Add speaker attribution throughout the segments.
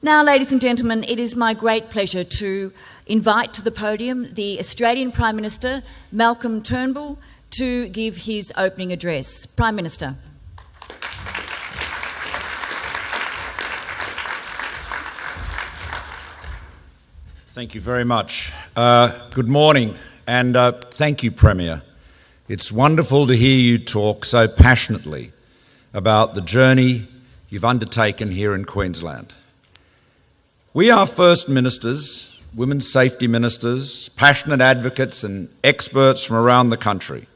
Speaker 1: Now, ladies and gentlemen, it is my great pleasure to invite to the podium the Australian Prime Minister, Malcolm Turnbull, to give his opening address. Prime Minister.
Speaker 2: Thank you very much. Good morning, and thank you, Premier. It's wonderful to hear you talk so passionately about the journey you've undertaken here in Queensland. We are First Ministers, Women's Safety Ministers, passionate advocates and experts from around the country,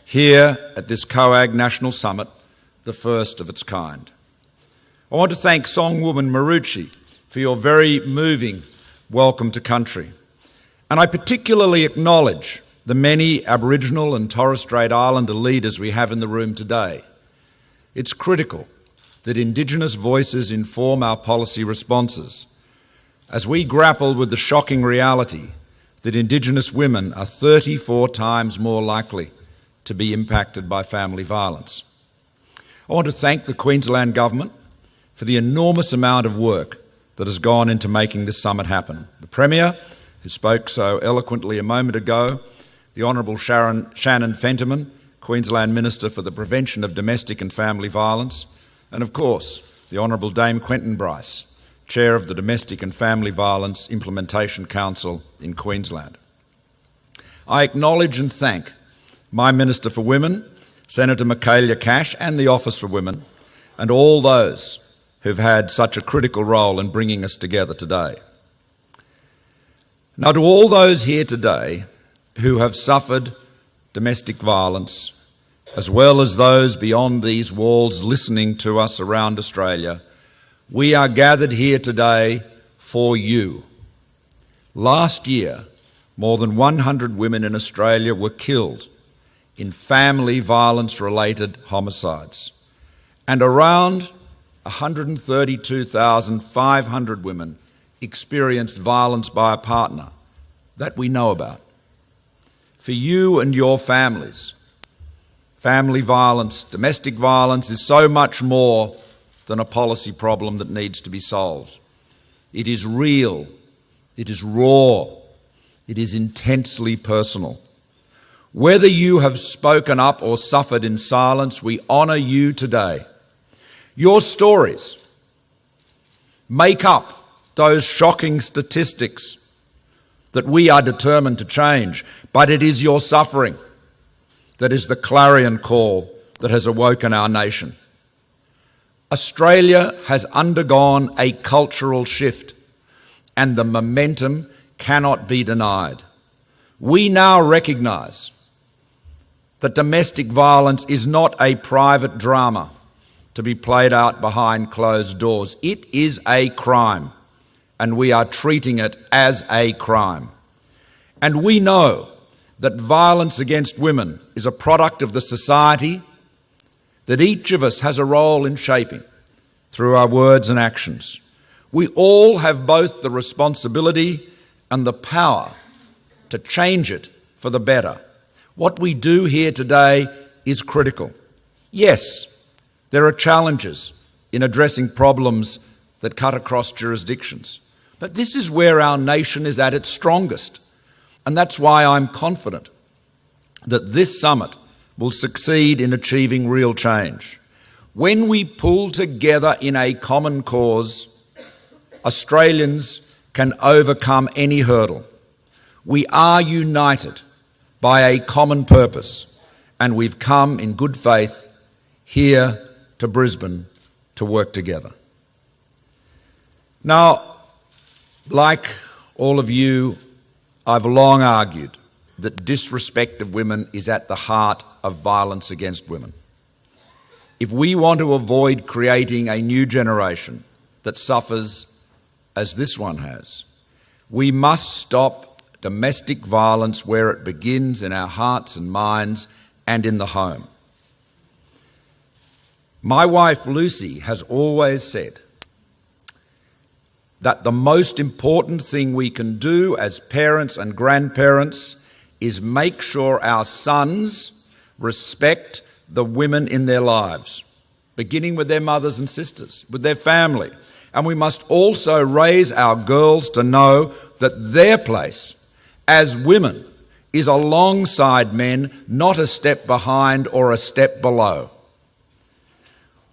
Speaker 2: here at this COAG National Summit, the first of its kind. I want to thank Songwoman Marucci for your very moving welcome to country. And I particularly acknowledge the many Aboriginal and Torres Strait Islander leaders we have in the room today. It's critical that Indigenous voices inform our policy responses as we grapple with the shocking reality that Indigenous women are 34 times more likely to be impacted by family violence. I want to thank the Queensland Government for the enormous amount of work that has gone into making this summit happen. The Premier, who spoke so eloquently a moment ago, the Honourable Shannon Fentiman, Queensland Minister for the Prevention of Domestic and Family Violence, and of course, the Honourable Dame Quentin Bryce, Chair of the Domestic and Family Violence Implementation Council in Queensland. I acknowledge and thank my Minister for Women, Senator Michaelia Cash, and the Office for Women, and all those who've had such a critical role in bringing us together today. Now, to all those here today who have suffered domestic violence, as well as those beyond these walls listening to us around Australia, we are gathered here today for you. Last year, more than 100 women in Australia were killed in family violence-related homicides, and around 132,500 women experienced violence by a partner that we know about. For you and your families, family violence, domestic violence is so much more than a policy problem that needs to be solved. It is real, it is raw, it is intensely personal. Whether you have spoken up or suffered in silence, we honour you today. Your stories make up those shocking statistics that we are determined to change, but it is your suffering that is the clarion call that has awoken our nation. Australia has undergone a cultural shift, and the momentum cannot be denied. We now recognise that domestic violence is not a private drama to be played out behind closed doors. It is a crime, and we are treating it as a crime. And we know that violence against women is a product of the society that each of us has a role in shaping through our words and actions. We all have both the responsibility and the power to change it for the better. What we do here today is critical. Yes, there are challenges in addressing problems that cut across jurisdictions, but this is where our nation is at its strongest, and that's why I'm confident that this summit will succeed in achieving real change. When we pull together in a common cause, Australians can overcome any hurdle. We are united by a common purpose, and we've come in good faith here to Brisbane to work together. Now, like all of you, I've long argued that disrespect of women is at the heart of violence against women. If we want to avoid creating a new generation that suffers as this one has, we must stop domestic violence where it begins, in our hearts and minds and in the home. My wife Lucy has always said that the most important thing we can do as parents and grandparents is make sure our sons respect the women in their lives, beginning with their mothers and sisters, with their family, And we must also raise our girls to know that their place as women is alongside men, not a step behind or a step below.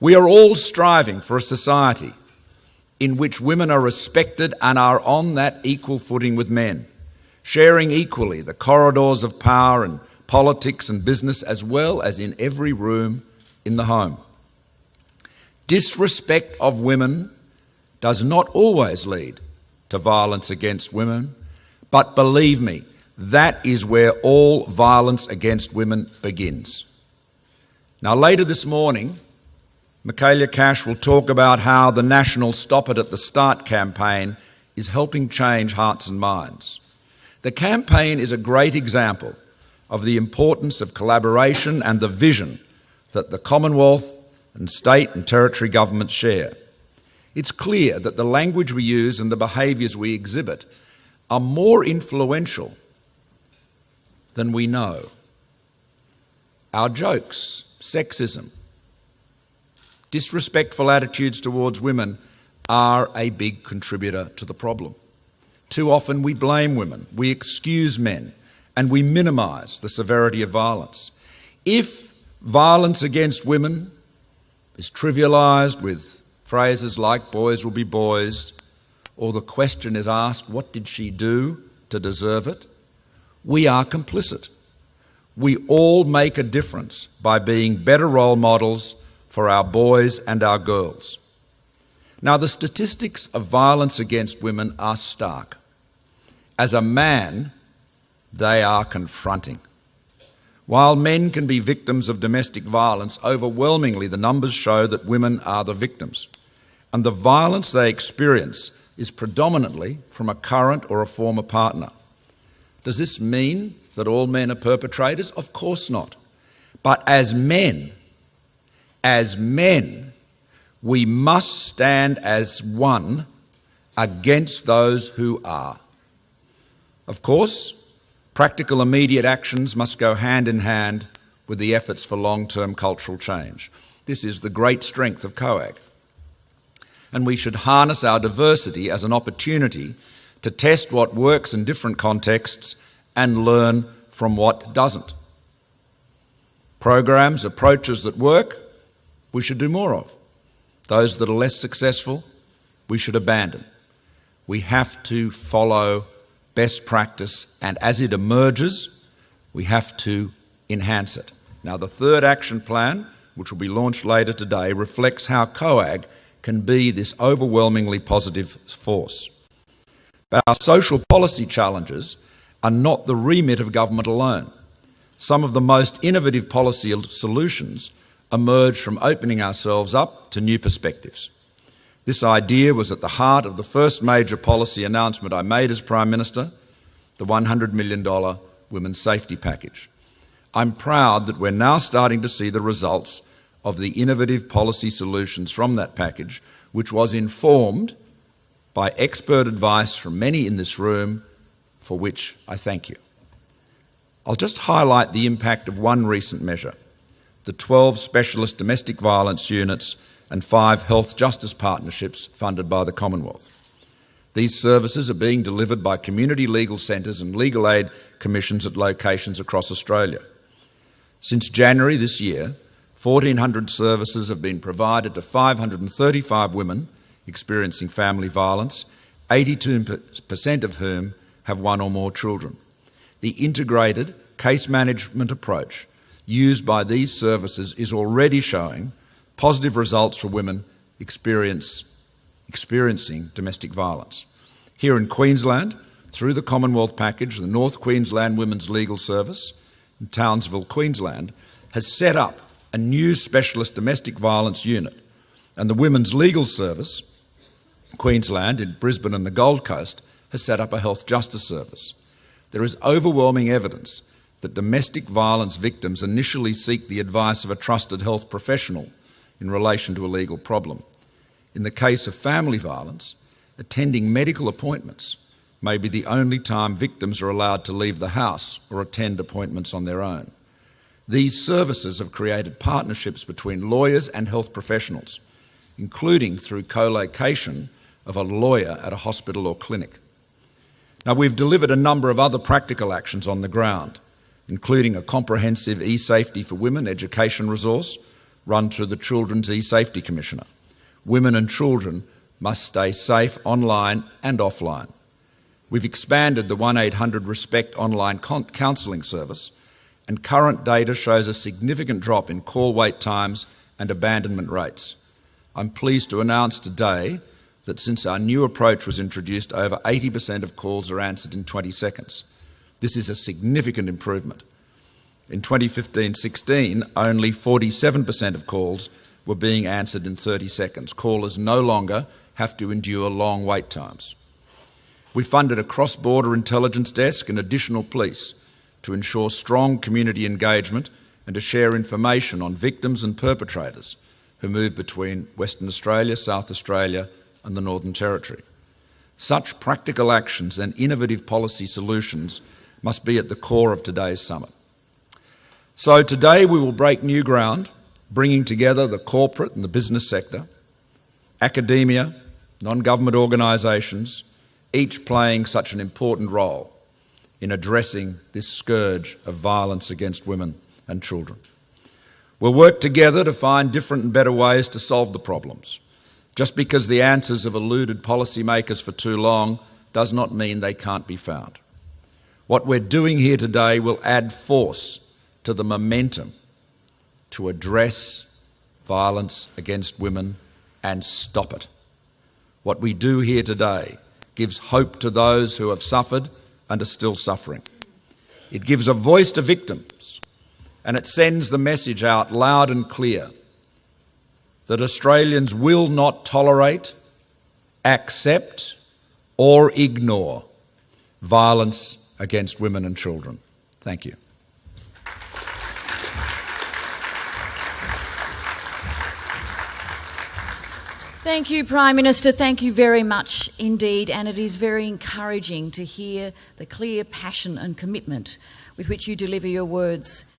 Speaker 2: We are all striving for a society in which women are respected and are on that equal footing with men, sharing equally the corridors of power in politics and business, as well as in every room in the home. Disrespect of women does not always lead to violence against women, but believe me, that is where all violence against women begins. Now, later this morning, Michaelia Cash will talk about how the national Stop It at the Start campaign is helping change hearts and minds. The campaign is a great example of the importance of collaboration and the vision that the Commonwealth and state and territory governments share. It's clear that the language we use and the behaviours we exhibit are more influential than we know. Our jokes, sexism, disrespectful attitudes towards women are a big contributor to the problem. Too often we blame women, we excuse men, and we minimise the severity of violence. If violence against women is trivialised with phrases like boys will be boys, or the question is asked, what did she do to deserve it? We are complicit. We all make a difference by being better role models for our boys and our girls. Now, the statistics of violence against women are stark. As a man, they are confronting. While men can be victims of domestic violence, overwhelmingly the numbers show that women are the victims. And the violence they experience is predominantly from a current or a former partner. Does this mean that all men are perpetrators? Of course not. But as men, we must stand as one against those who are. Of course, practical immediate actions must go hand in hand with the efforts for long-term cultural change. This is the great strength of COAG. And we should harness our diversity as an opportunity to test what works in different contexts and learn from what doesn't. Programs, approaches that work, we should do more of. Those that are less successful, we should abandon. We have to follow best practice, and as it emerges, we have to enhance it. Now, the third action plan, which will be launched later today, reflects how COAG can be this overwhelmingly positive force. But our social policy challenges are not the remit of government alone. Some of the most innovative policy solutions emerge from opening ourselves up to new perspectives. This idea was at the heart of the first major policy announcement I made as Prime Minister, the $100 million Women's Safety Package. I'm proud that we're now starting to see the results of the innovative policy solutions from that package, which was informed by expert advice from many in this room, for which I thank you. I'll just highlight the impact of one recent measure, the 12 specialist domestic violence units and 5 health justice partnerships funded by the Commonwealth. These services are being delivered by community legal centres and legal aid commissions at locations across Australia. Since January this year, 1,400 services have been provided to 535 women experiencing family violence, 82% of whom have 1 or more children. The integrated case management approach used by these services is already showing positive results for women experiencing domestic violence. Here in Queensland, through the Commonwealth Package, the North Queensland Women's Legal Service in Townsville, Queensland, has set up a new specialist domestic violence unit, and the Women's Legal Service, Queensland, in Brisbane and the Gold Coast, has set up a health justice service. There is overwhelming evidence that domestic violence victims initially seek the advice of a trusted health professional in relation to a legal problem. In the case of family violence, attending medical appointments may be the only time victims are allowed to leave the house or attend appointments on their own. These services have created partnerships between lawyers and health professionals, including through co-location of a lawyer at a hospital or clinic. Now, we've delivered a number of other practical actions on the ground, including a comprehensive e-safety for women education resource run through the Children's E-Safety Commissioner. Women and children must stay safe online and offline. We've expanded the 1-800 RESPECT online counselling service, and current data shows a significant drop in call wait times and abandonment rates. I'm pleased to announce today that since our new approach was introduced, over 80% of calls are answered in 20 seconds. This is a significant improvement. In 2015-16, only 47% of calls were being answered in 30 seconds. Callers no longer have to endure long wait times. We funded a cross-border intelligence desk and additional police to ensure strong community engagement and to share information on victims and perpetrators who move between Western Australia, South Australia and the Northern Territory. Such practical actions and innovative policy solutions must be at the core of today's summit. So today we will break new ground, bringing together the corporate and the business sector, academia, non-government organisations, each playing such an important role in addressing this scourge of violence against women and children. We'll work together to find different and better ways to solve the problems. Just because the answers have eluded policymakers for too long does not mean they can't be found. What we're doing here today will add force to the momentum to address violence against women and stop it. What we do here today gives hope to those who have suffered and are still suffering. It gives a voice to victims, and it sends the message out loud and clear that Australians will not tolerate, accept, or ignore violence against women and children. Thank you.
Speaker 1: Thank you, Prime Minister. Thank you very much indeed. And it is very encouraging to hear the clear passion and commitment with which you deliver your words